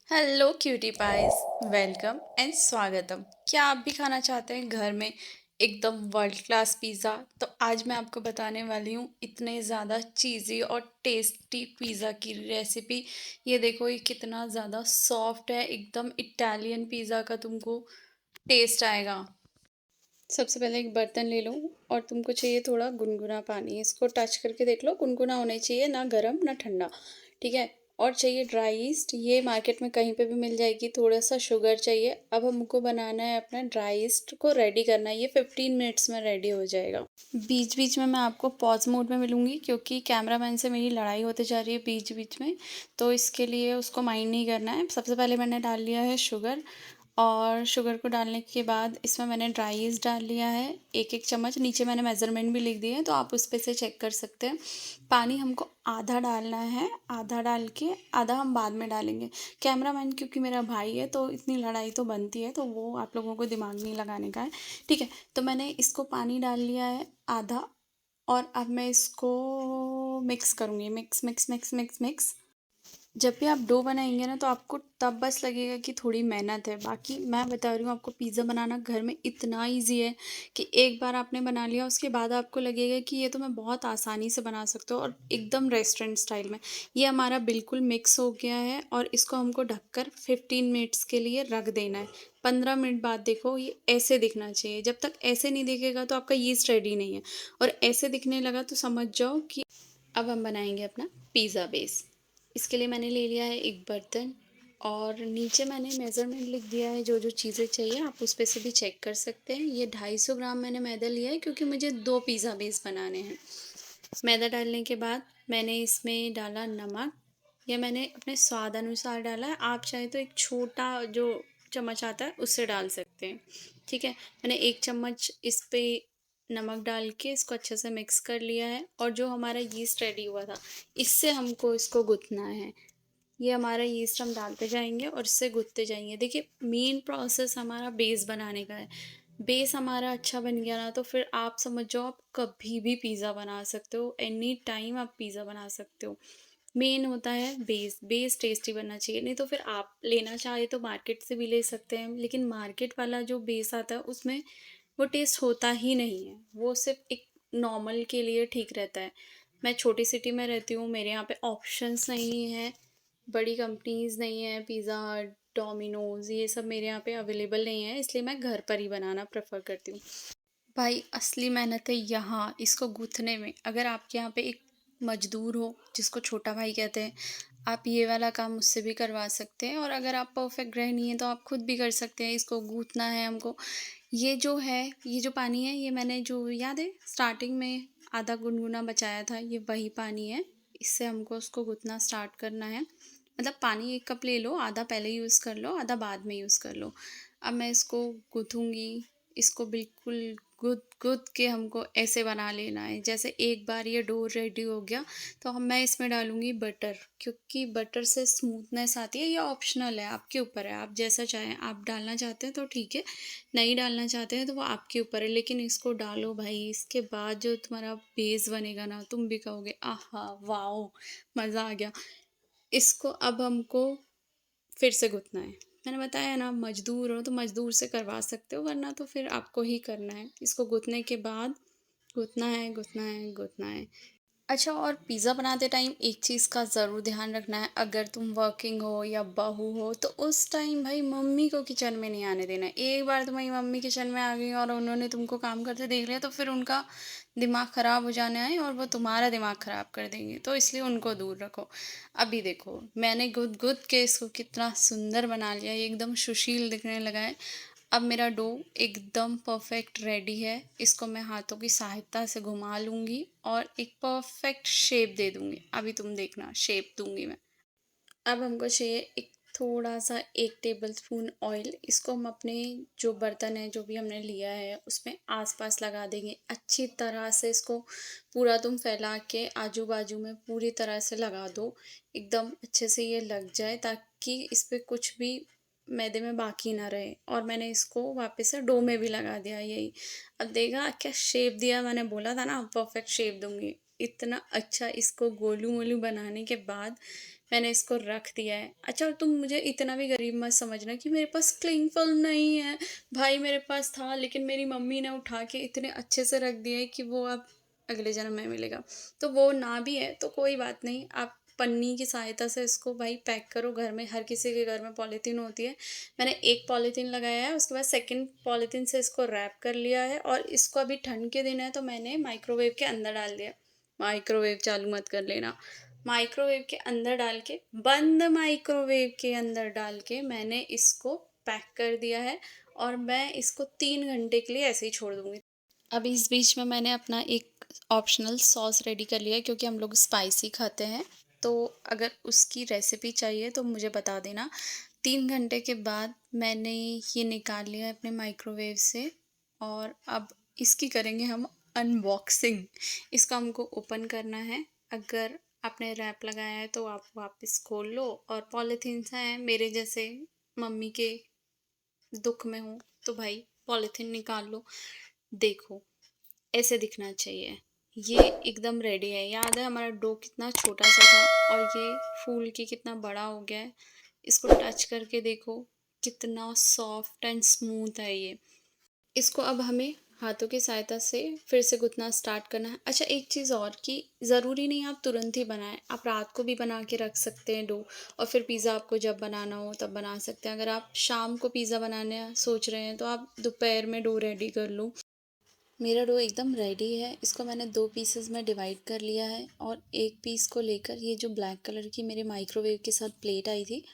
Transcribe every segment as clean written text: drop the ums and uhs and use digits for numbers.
Hello cutie pies. Welcome and स्वागतम। क्या आप भी खाना चाहते हैं घर में एकदम वर्ल्ड क्लास पिज़्ज़ा? तो आज मैं आपको बताने वाली हूँ इतने ज़्यादा चीज़ी और टेस्टी पिज़्ज़ा की रेसिपी। ये देखो, ये कितना ज़्यादा सॉफ्ट है, एकदम इटालियन पिज़्ज़ा का तुमको टेस्ट आएगा। सबसे पहले एक बर्तन ले लो और तुमको चाहिए थोड़ा गुनगुना पानी। इसको टच करके देख लो, गुनगुना होना चाहिए, ना गर्म ना ठंडा। ठीक है। और चाहिए ड्राई ईस्ट, ये मार्केट में कहीं पे भी मिल जाएगी। थोड़ा सा शुगर चाहिए। अब हमको बनाना है, अपना ड्राई ईस्ट को रेडी करना है। ये 15 मिनट्स में रेडी हो जाएगा। बीच बीच में मैं आपको पॉज मोड में मिलूंगी क्योंकि कैमरामैन से मेरी लड़ाई होते जा रही है बीच बीच में। तो इसके लिए उसको माइंड नहीं करना है। सबसे पहले मैंने डाल लिया है शुगर, और शुगर को डालने के बाद इसमें मैंने ड्राई ईस्ट डाल लिया है 1-1 चम्मच। नीचे मैंने मेज़रमेंट भी लिख दिया है, तो आप उस पे से चेक कर सकते हैं। पानी हमको आधा डालना है, आधा डाल के आधा हम बाद में डालेंगे। कैमरामैन क्योंकि मेरा भाई है तो इतनी लड़ाई तो बनती है, तो वो आप लोगों को दिमाग नहीं लगाने का है। ठीक है। तो मैंने इसको पानी डाल लिया है आधा, और अब मैं इसको मिक्स करूँगी। Mix mix mix mix mix. जब भी आप डो बनाएंगे ना, तो आपको तब बस लगेगा कि थोड़ी मेहनत है। बाकी मैं बता रही हूँ आपको, पिज़्ज़ा बनाना घर में इतना इजी है कि एक बार आपने बना लिया उसके बाद आपको लगेगा कि ये तो मैं बहुत आसानी से बना सकता हूँ, और एकदम रेस्टोरेंट स्टाइल में। ये हमारा बिल्कुल मिक्स हो गया है और इसको हमको ढककर 15 मिनट्स के लिए रख देना है। 15 मिनट बाद देखो, ये ऐसे दिखना चाहिए। जब तक ऐसे नहीं दिखेगा तो आपका यीस्ट रेडी नहीं है, और ऐसे दिखने लगा तो समझ जाओ कि अब हम बनाएंगे अपना पिज़्ज़ा बेस। इसके लिए मैंने ले लिया है एक बर्तन, और नीचे मैंने मेज़रमेंट लिख दिया है जो जो चीज़ें चाहिए। आप उस पे से भी चेक कर सकते हैं। ये 250 ग्राम मैंने मैदा लिया है क्योंकि मुझे 2 पिज़्ज़ा बेस बनाने हैं। मैदा डालने के बाद मैंने इसमें डाला नमक, या मैंने अपने स्वाद अनुसार डाला है। आप चाहे तो एक छोटा जो चम्मच आता है उससे डाल सकते हैं। ठीक है। मैंने 1 चम्मच इस पे नमक डाल के इसको अच्छे से मिक्स कर लिया है। और जो हमारा यीस्ट रेडी हुआ था, इससे हमको इसको गूँथना है। ये हमारा यीस्ट हम डालते जाएंगे और इससे गूँथते जाएंगे। देखिए, मेन प्रोसेस हमारा बेस बनाने का है। बेस हमारा अच्छा बन गया ना, तो फिर आप समझ जाओ, आप कभी भी पिज़्ज़ा बना सकते हो। एनी टाइम आप पिज़्ज़ा बना सकते हो। मेन होता है बेस। बेस टेस्टी बनना चाहिए। नहीं तो फिर आप लेना चाहे तो मार्केट से भी ले सकते हैं, लेकिन मार्केट वाला जो बेस आता है उसमें वो टेस्ट होता ही नहीं है। वो सिर्फ एक नॉर्मल के लिए ठीक रहता है। मैं छोटी सिटी में रहती हूँ, मेरे यहाँ पे ऑप्शंस नहीं है, बड़ी कंपनीज़ नहीं है, पिज़्ज़ा हट, डोमिनोज़, ये सब मेरे यहाँ पे अवेलेबल नहीं है, इसलिए मैं घर पर ही बनाना प्रेफर करती हूँ। भाई, असली मेहनत है यहाँ इसको गूँथने में। अगर आपके यहाँ पे एक मजदूर हो जिसको छोटा भाई कहते हैं, आप ये वाला काम मुझसे भी करवा सकते हैं। और अगर आप परफेक्ट गृहिणी हैं तो आप खुद भी कर सकते हैं। इसको गूँथना है हमको। ये जो है, ये जो पानी है, ये मैंने जो याद है स्टार्टिंग में आधा गुनगुना बचाया था, ये वही पानी है। इससे हमको उसको गूँथना स्टार्ट करना है। मतलब पानी 1 कप ले लो, आधा पहले यूज़ कर लो, आधा बाद में यूज़ कर लो। अब मैं इसको गूँथूँगी। इसको बिल्कुल गूँथ गूँथ के हमको ऐसे बना लेना है। जैसे एक बार ये डो रेडी हो गया, तो हम मैं इसमें डालूँगी बटर, क्योंकि बटर से स्मूथनेस आती है। ये ऑप्शनल है, आपके ऊपर है, आप जैसा चाहें। आप डालना चाहते हैं तो ठीक है, नहीं डालना चाहते हैं तो वो आपके ऊपर है, लेकिन इसको डालो भाई। इसके बाद जो तुम्हारा बेस बनेगा ना, तुम भी कहोगे आहा वाओ, मज़ा आ गया। इसको अब हमको फिर से गूँथना है। मैंने बताया ना, मज़दूर हो तो मज़दूर से करवा सकते हो, वरना तो फिर आपको ही करना है। इसको गूँथने के बाद गूँथना है, गूँथना है, गूँथना है। अच्छा, और पिज़्ज़ा बनाते टाइम एक चीज़ का ज़रूर ध्यान रखना है। अगर तुम वर्किंग हो या बहू हो तो उस टाइम भाई मम्मी को किचन में नहीं आने देना है। एक बार तुम्हारी मम्मी किचन में आ गई और उन्होंने तुमको काम करते देख लिया, तो फिर उनका दिमाग ख़राब हो जाना है और वो तुम्हारा दिमाग ख़राब कर देंगे। तो इसलिए उनको दूर रखो। अभी देखो, मैंने गुद गुद के इसको कितना सुंदर बना लिया, ये एकदम सुशील दिखने लगा है। अब मेरा डो एकदम परफेक्ट रेडी है। इसको मैं हाथों की सहायता से घुमा लूँगी और एक परफेक्ट शेप दे दूँगी। अभी तुम देखना, शेप दूँगी मैं। अब हमको चाहिए एक थोड़ा सा 1 टेबल स्पून ऑयल। इसको हम अपने जो बर्तन है, जो भी हमने लिया है, उसमें आसपास लगा देंगे। अच्छी तरह से इसको पूरा तुम फैला के आजू बाजू में पूरी तरह से लगा दो। एकदम अच्छे से ये लग जाए, ताकि इस पे कुछ भी मैदे में बाकी ना रहे। और मैंने इसको वापस से डो में भी लगा दिया यही। अब देखा क्या शेप दिया, मैंने बोला था ना परफेक्ट शेप दूंगी। इतना अच्छा इसको गोलू मोलू बनाने के बाद मैंने इसको रख दिया है। अच्छा, और तुम मुझे इतना भी गरीब मत समझना कि मेरे पास क्लिंग फिल्म नहीं है। भाई मेरे पास था, लेकिन मेरी मम्मी ने उठा के इतने अच्छे से रख दिया है कि वो अब अगले जन्म में मिलेगा। तो वो ना भी है तो कोई बात नहीं, आप पन्नी की सहायता से इसको भाई पैक करो। घर में हर किसी के घर में पॉलीथीन होती है। मैंने एक पॉलीथीन लगाया है, उसके बाद सेकंड पॉलीथीन से इसको रैप कर लिया है, और इसको अभी ठंड के दिन है तो मैंने माइक्रोवेव के अंदर डाल दिया। माइक्रोवेव चालू मत कर लेना। माइक्रोवेव के अंदर डाल के, बंद माइक्रोवेव के अंदर डाल के मैंने इसको पैक कर दिया है, और मैं इसको 3 घंटे के लिए ऐसे ही छोड़ दूंगी। अब इस बीच में मैंने अपना एक ऑप्शनल सॉस रेडी कर लिया है, क्योंकि हम लोग स्पाइसी खाते हैं। तो अगर उसकी रेसिपी चाहिए तो मुझे बता देना। 3 घंटे के बाद मैंने ये निकाल लिया है अपने माइक्रोवेव से, और अब इसकी करेंगे हम अनबॉक्सिंग। इसको हमको ओपन करना है। अगर आपने रैप लगाया है तो आप वापस खोल लो, और पॉलीथीन्स हैं मेरे जैसे मम्मी के दुख में हो तो भाई पॉलीथीन निकाल लो। देखो, ऐसे दिखना चाहिए। ये एकदम रेडी है। याद है हमारा डो कितना छोटा सा था, और ये फूल के कितना बड़ा हो गया है। इसको टच करके देखो, कितना सॉफ्ट एंड स्मूथ है ये। इसको अब हमें हाथों की सहायता से फिर से गूंथना स्टार्ट करना है। अच्छा, एक चीज़ और कि ज़रूरी नहीं आप तुरंत ही बनाएं, आप रात को भी बना के रख सकते हैं डो, और फिर पिज़्ज़ा आपको जब बनाना हो तब बना सकते हैं। अगर आप शाम को पिज़्ज़ा बनाने सोच रहे हैं तो आप दोपहर में डो रेडी कर लो। मेरा डो एकदम रेडी है। इसको मैंने 2 पीसेस में डिवाइड कर लिया है, और एक पीस को लेकर, ये जो ब्लैक कलर की मेरे माइक्रोवेव के साथ प्लेट आई थी,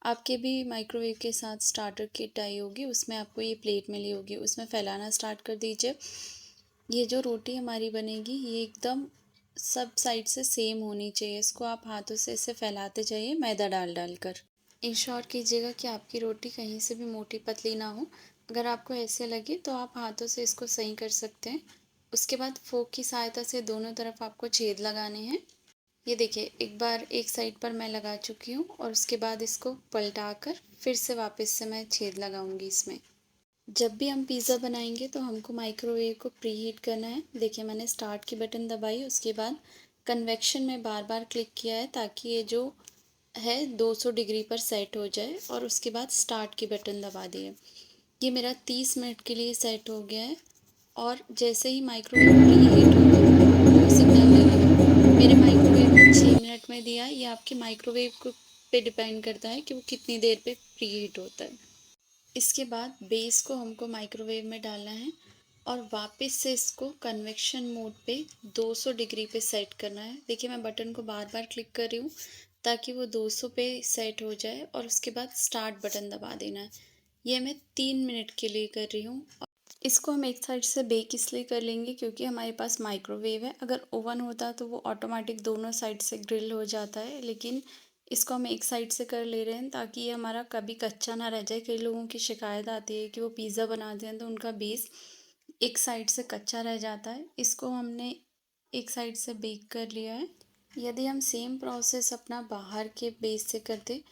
आपके भी माइक्रोवेव के साथ स्टार्टर किट आई होगी, उसमें आपको ये प्लेट मिली होगी, उसमें फैलाना स्टार्ट कर दीजिए। ये जो रोटी हमारी बनेगी ये एकदम सब साइड से सेम होनी चाहिए। इसको आप हाथों से इसे फैलाते जाइए मैदा डाल डाल कर। इंश्योर कीजिएगा कि आपकी रोटी कहीं से भी मोटी पतली ना हो। अगर आपको ऐसे लगे तो आप हाथों से इसको सही कर सकते हैं। उसके बाद फोक की सहायता से दोनों तरफ आपको छेद लगाने हैं। ये देखिए, एक बार एक साइड पर मैं लगा चुकी हूँ, और उसके बाद इसको पलटा कर फिर से वापस से मैं छेद लगाऊंगी इसमें। जब भी हम पिज़्ज़ा बनाएंगे तो हमको माइक्रोवेव को प्री हीट करना है। देखिए, मैंने स्टार्ट की बटन दबाई, उसके बाद कन्वेक्शन में बार बार क्लिक किया है ताकि ये जो है 200 डिग्री पर सेट हो जाए, और उसके बाद स्टार्ट की बटन दबा दी है। ये मेरा 30 मिनट के लिए सेट हो गया है, और जैसे ही माइक्रोवेव प्री हीट होगा वो सिग्नल देगा। मेरे माइक्रोवेव ने 6 मिनट में दिया। ये आपके माइक्रोवेव को पे डिपेंड करता है कि वो कितनी देर पे प्री हीट होता है। इसके बाद बेस को हमको माइक्रोवेव में डालना है, और वापस से इसको कन्वेक्शन मोड पे 200 डिग्री पे सेट करना है। देखिए, मैं बटन को बार बार क्लिक कर रही हूँ ताकि वो 200 पे सेट हो जाए, और उसके बाद स्टार्ट बटन दबा देना है। ये मैं 3 मिनट के लिए कर रही हूँ। इसको हम एक साइड से बेक इसलिए कर लेंगे क्योंकि हमारे पास माइक्रोवेव है। अगर ओवन होता तो वो ऑटोमेटिक दोनों साइड से ग्रिल हो जाता है, लेकिन इसको हम एक साइड से कर ले रहे हैं ताकि ये हमारा कभी कच्चा ना रह जाए। कई लोगों की शिकायत आती है कि वो पिज़्ज़ा बनाते हैं तो उनका बेस एक साइड से कच्चा रह जाता है। इसको हमने एक साइड से बेक कर लिया है। यदि हम सेम प्रोसेस अपना बाहर के बेस से करते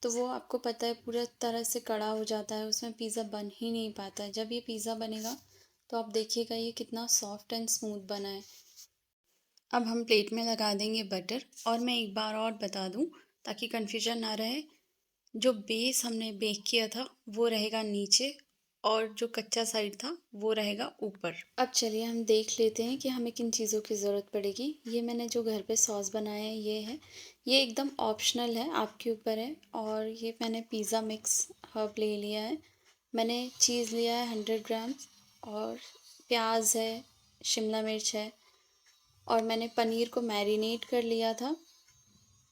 तो वो आपको पता है पूरा तरह से कड़ा हो जाता है, उसमें पिज़्ज़ा बन ही नहीं पाता है। जब ये पिज़्ज़ा बनेगा तो आप देखिएगा ये कितना सॉफ्ट एंड स्मूथ बना है। अब हम प्लेट में लगा देंगे बटर, और मैं एक बार और बता दूं ताकि कन्फ्यूजन ना रहे, जो बेस हमने बेक किया था वो रहेगा नीचे, और जो कच्चा साइड था वो रहेगा ऊपर। अब चलिए हम देख लेते हैं कि हमें किन चीज़ों की ज़रूरत पड़ेगी। ये मैंने जो घर पे सॉस बनाया है ये है। ये एकदम ऑप्शनल है, आपके ऊपर है। और ये मैंने पिज़्ज़ा मिक्स हर्ब ले लिया है। मैंने चीज़ लिया है 100 ग्राम्स, और प्याज है, शिमला मिर्च है, और मैंने पनीर को मैरिनेट कर लिया था,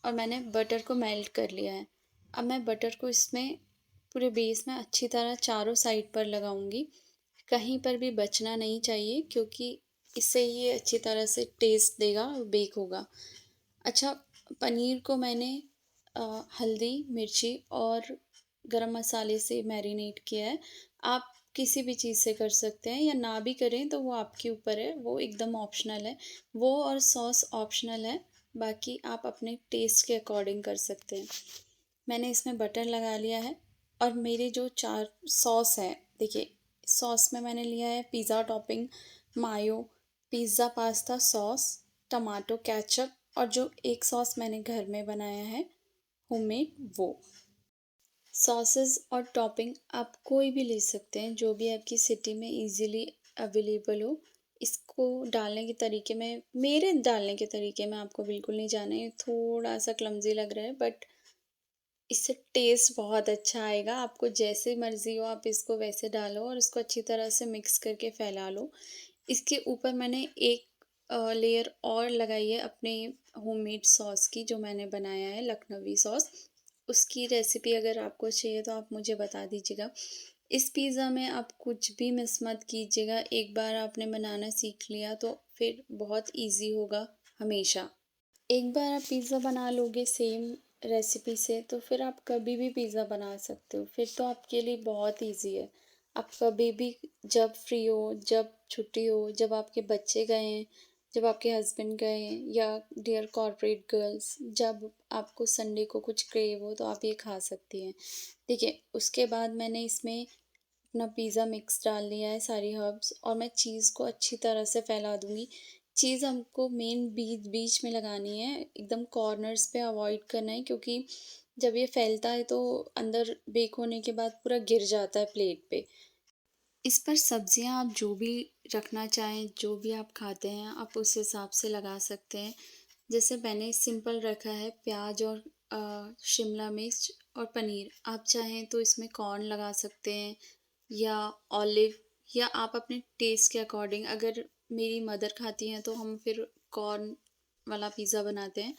और मैंने बटर को मेल्ट कर लिया है। अब मैं बटर को इसमें पूरे बेस में अच्छी तरह चारों साइड पर लगाऊंगी। कहीं पर भी बचना नहीं चाहिए, क्योंकि इससे ये अच्छी तरह से टेस्ट देगा और बेक होगा। अच्छा, पनीर को मैंने हल्दी, मिर्ची और गरम मसाले से मैरिनेट किया है। आप किसी भी चीज़ से कर सकते हैं, या ना भी करें तो वो आपके ऊपर है, वो एकदम ऑप्शनल है। वो और सॉस ऑप्शनल है, बाकी आप अपने टेस्ट के अकॉर्डिंग कर सकते हैं। मैंने इसमें बटर लगा लिया है, और मेरे जो 4 सॉस है, देखिए, सॉस में मैंने लिया है pizza topping, mayo, pizza pasta sauce, tomato ketchup, और जो एक सॉस मैंने घर में बनाया है होममेड वो। सॉसेस और टॉपिंग आप कोई भी ले सकते हैं जो भी आपकी सिटी में इजीली अवेलेबल हो। इसको डालने के तरीके में, मेरे डालने के तरीके में आपको बिल्कुल नहीं जाना है, थोड़ा सा क्लमजी लग रहा है बट इससे टेस्ट बहुत अच्छा आएगा। आपको जैसे मर्ज़ी हो आप इसको वैसे डालो और इसको अच्छी तरह से मिक्स करके फैला लो। इसके ऊपर मैंने एक लेयर और लगाई है अपने होममेड सॉस की, जो मैंने बनाया है लखनवी सॉस। उसकी रेसिपी अगर आपको चाहिए तो आप मुझे बता दीजिएगा। इस पिज़्ज़ा में आप कुछ भी मिस मत कीजिएगा, एक बार आपने बनाना सीख लिया तो फिर बहुत ईज़ी होगा हमेशा। एक बार आप पिज़्ज़ा बना लोगे सेम रेसिपी से तो फिर आप कभी भी पिज़्ज़ा बना सकते हो। फिर तो आपके लिए बहुत ईज़ी है। आप कभी भी, जब फ्री हो, जब छुट्टी हो, जब आपके बच्चे गए हैं, जब आपके हस्बैंड गए हैं, या डियर कॉर्पोरेट गर्ल्स, जब आपको संडे को कुछ क्रेव हो तो आप ये खा सकती हैं। देखिए, उसके बाद मैंने इसमें अपना पिज़्ज़ा मिक्स डाल दिया है, सारी हर्ब्स, और मैं चीज़ को अच्छी तरह से फैला दूँगी। चीज़ हमको मेन बीच बीच में लगानी है, एकदम कॉर्नर्स पे अवॉइड करना है, क्योंकि जब ये फैलता है तो अंदर बेक होने के बाद पूरा गिर जाता है प्लेट पे। इस पर सब्जियां आप जो भी रखना चाहें, जो भी आप खाते हैं, आप उस हिसाब से लगा सकते हैं। जैसे मैंने सिंपल रखा है प्याज और शिमला मिर्च और पनीर। आप चाहें तो इसमें कॉर्न लगा सकते हैं या ऑलिव, या आप अपने टेस्ट के अकॉर्डिंग, अगर मेरी मदर खाती हैं तो हम फिर कॉर्न वाला पिज़्ज़ा बनाते हैं,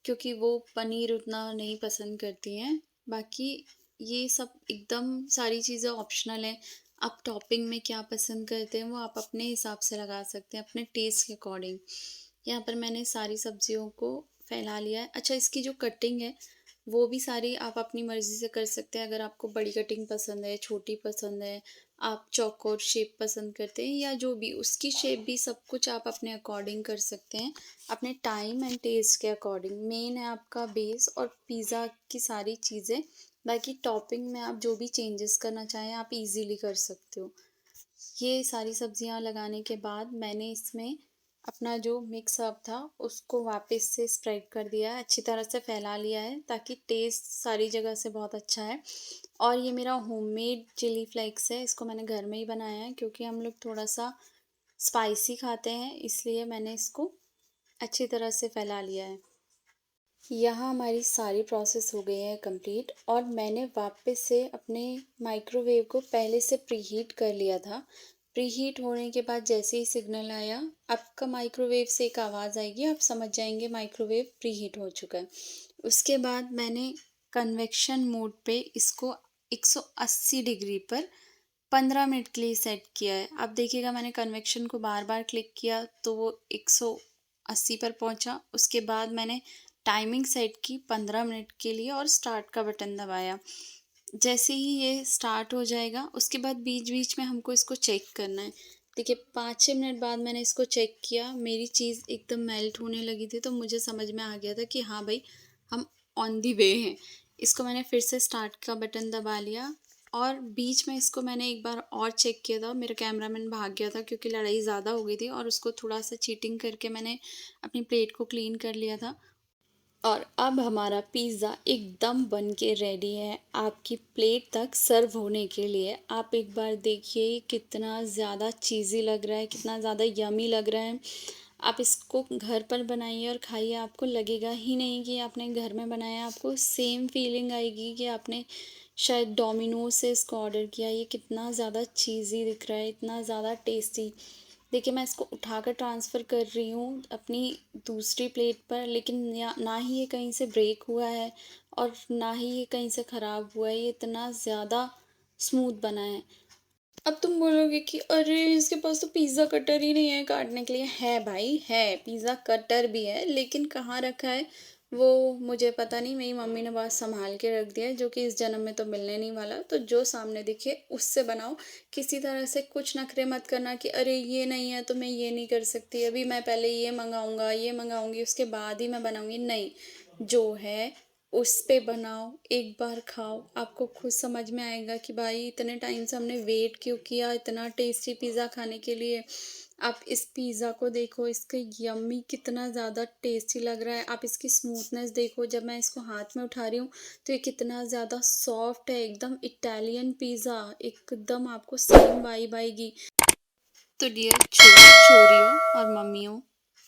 क्योंकि वो पनीर उतना नहीं पसंद करती हैं। बाकी ये सब एकदम सारी चीज़ें ऑप्शनल हैं। आप टॉपिंग में क्या पसंद करते हैं वो आप अपने हिसाब से लगा सकते हैं, अपने टेस्ट के अकॉर्डिंग। यहाँ पर मैंने सारी सब्जियों को फैला लिया है। अच्छा, इसकी जो कटिंग है वो भी सारी आप अपनी मर्ज़ी से कर सकते हैं। अगर आपको बड़ी कटिंग पसंद है, छोटी पसंद है, आप चौकोर शेप पसंद करते हैं, या जो भी उसकी शेप भी, सब कुछ आप अपने अकॉर्डिंग कर सकते हैं, अपने टाइम एंड टेस्ट के अकॉर्डिंग। मेन है आपका बेस और पिज़्ज़ा की सारी चीज़ें। बाकी टॉपिंग में आप जो भी चेंजेस करना चाहें आप इजीली कर सकते हो। ये सारी सब्जियां लगाने के बाद मैंने इसमें अपना जो मिक्स अप था उसको वापस से स्प्रेड कर दिया है, अच्छी तरह से फैला लिया है, ताकि टेस्ट सारी जगह से बहुत अच्छा है। और ये मेरा होममेड चिली फ्लेक्स है, इसको मैंने घर में ही बनाया है, क्योंकि हम लोग थोड़ा सा स्पाइसी खाते हैं, इसलिए मैंने इसको अच्छी तरह से फैला लिया है। यहाँ हमारी सारी प्रोसेस हो गई है कंप्लीट, और मैंने वापस से अपने माइक्रोवेव को पहले से प्रीहीट कर लिया था। प्रीहीट होने के बाद जैसे ही सिग्नल आया, आपका माइक्रोवेव से एक आवाज़ आएगी, आप समझ जाएंगे माइक्रोवेव प्रीहीट हो चुका है। उसके बाद मैंने कन्वेक्शन मोड पे इसको 180 डिग्री पर 15 मिनट के लिए सेट किया है। अब देखिएगा, मैंने कन्वेक्शन को बार बार क्लिक किया तो वो 180 पर पहुंचा। उसके बाद मैंने टाइमिंग सेट की 15 मिनट के लिए और स्टार्ट का बटन दबाया। जैसे ही ये स्टार्ट हो जाएगा उसके बाद बीच बीच में हमको इसको चेक करना है। देखिए, 5-6 मिनट बाद मैंने इसको चेक किया, मेरी चीज़ एकदम मेल्ट होने लगी थी, तो मुझे समझ में आ गया था कि हाँ भाई, हम ऑन दी वे हैं। इसको मैंने फिर से स्टार्ट का बटन दबा लिया, और बीच में इसको मैंने एक बार और चेक किया था। मेरा कैमरामैन भाग गया था क्योंकि लड़ाई ज़्यादा हो गई थी, और उसको थोड़ा सा चीटिंग करके मैंने अपनी प्लेट को क्लीन कर लिया था। और अब हमारा पिज़्ज़ा एकदम बन के रेडी है आपकी प्लेट तक सर्व होने के लिए। आप एक बार देखिए कितना ज़्यादा चीज़ी लग रहा है, कितना ज़्यादा यमी लग रहा है। आप इसको घर पर बनाइए और खाइए, आपको लगेगा ही नहीं कि आपने घर में बनाया। आपको सेम फीलिंग आएगी कि आपने शायद डोमिनोज से इसको ऑर्डर किया। ये कितना ज़्यादा चीज़ी दिख रहा है, इतना ज़्यादा टेस्टी। देखिए, मैं इसको उठाकर ट्रांसफ़र कर रही हूँ अपनी दूसरी प्लेट पर, लेकिन ना ही ये कहीं से ब्रेक हुआ है और ना ही ये कहीं से ख़राब हुआ है। ये इतना ज़्यादा स्मूथ बना है। अब तुम बोलोगे कि अरे इसके पास तो पिज़्ज़ा कटर ही नहीं है काटने के लिए। है भाई, है, पिज़्ज़ा कटर भी है, लेकिन कहाँ रखा है वो मुझे पता नहीं। मेरी मम्मी ने बहुत संभाल के रख दिया है, जो कि इस जन्म में तो मिलने नहीं वाला। तो जो सामने दिखे उससे बनाओ। किसी तरह से कुछ नखरे मत करना कि अरे ये नहीं है तो मैं ये नहीं कर सकती, अभी मैं पहले ये मंगाऊंगा, ये मंगाऊंगी, उसके बाद ही मैं बनाऊंगी। नहीं, जो है उस पे बनाओ, एक बार खाओ, आपको खुद समझ में आएगा कि भाई इतने टाइम से हमने वेट क्यों किया इतना टेस्टी पिज़्ज़ा खाने के लिए। आप इस पिज़्ज़ा को देखो, इसका यम्मी कितना ज़्यादा टेस्टी लग रहा है। आप इसकी स्मूथनेस देखो, जब मैं इसको हाथ में उठा रही हूँ तो ये कितना ज़्यादा सॉफ्ट है, एकदम इटालियन पिज़्ज़ा, एकदम आपको सेम वाइब आएगी। तो डियर छोरियों और मम्मियों,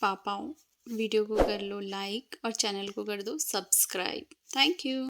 पापाओं, वीडियो को कर लो लाइक और चैनल को कर दो सब्सक्राइब। Thank you.